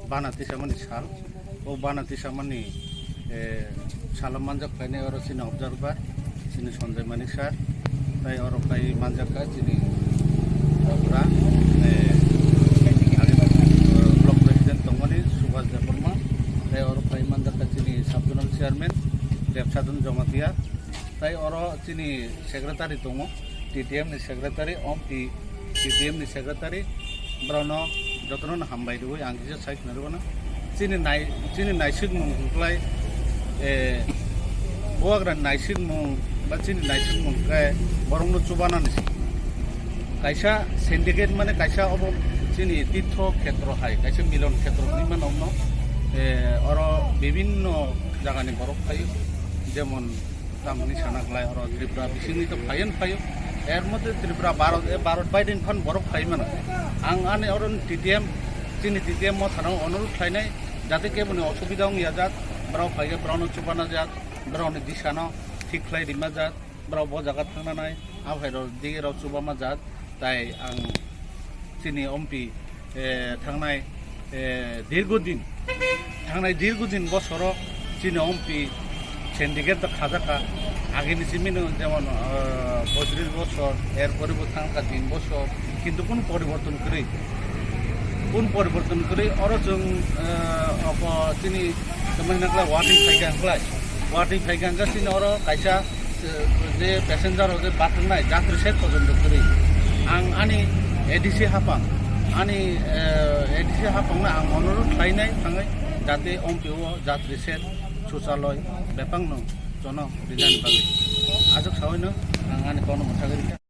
Banati samani sal, banati samani salam manjak kaini orang sini observer, sini Sonjay Manik sir, tai orang kai manjak ka sini orang blok presiden tongoni Subhas Devarma, tai orang kai manjak ka sini Sabdunal chairman, Depsadun Jomatia, tai orang sini sekretari tongo, TTM ni sekretari, TTM ni sekretari, Brono jotono na hambai duwe angkisa site narwana chini naisik mung klai boagra naisik mung ba chini naisik mung kai borongno chubana nisi kaisa syndicate mane kaisa obo chini তীর্থ ক্ষেত্র hai kaisa মিলন ক্ষেত্র নিমান omno oro bibinno jagani borok phayo jemon tamni sanaklai oro Tripura bisingni to phayo এর মধ্যে ত্রিপুরা ভারত বাইদিন খান বরফ খাই মানে আং আনে অরণ TTM চিনি টিটিএম থানাও অনুরোধ খাইনাই যাতে কেবল অসুবিধা ইয়া যাত ব্রাও ফাইগে ব্রাউন চুপানা যাত ব্রাউনি দিশানো ঠিক খাই রিমা যাত ব্রাও ব জায়গা থানা নাই আভাইর দিকে রাও চুবামা যাত তাই আং চিনি এমপি থাংনাই দীর্ঘদিন বছর চিনি এমপি সিন্ডিকেট খাজাকা আগেনি সিমিনো যেমন 35 বছর এর পরিবর্তন 3 বছর কিন্তু কোন পরিবর্তন করে অরজং তিনি তেমনকলা ওয়াটিং ফাইগাংলা তিনি অর কাইসা যে প্যাসেঞ্জার যে বাতনাই যাত্রী সেট পর্যন্ত করে আং আনি এডিসি হাপাং না আং অনুরোধ খাইনাই থাঙাই যাতে অমপিও যাত্রী সেট শৌচালয় বেপাংনো জন ডিজাইন বাগে আজক সাवैनो आं आंनि गावनो मोनथागोन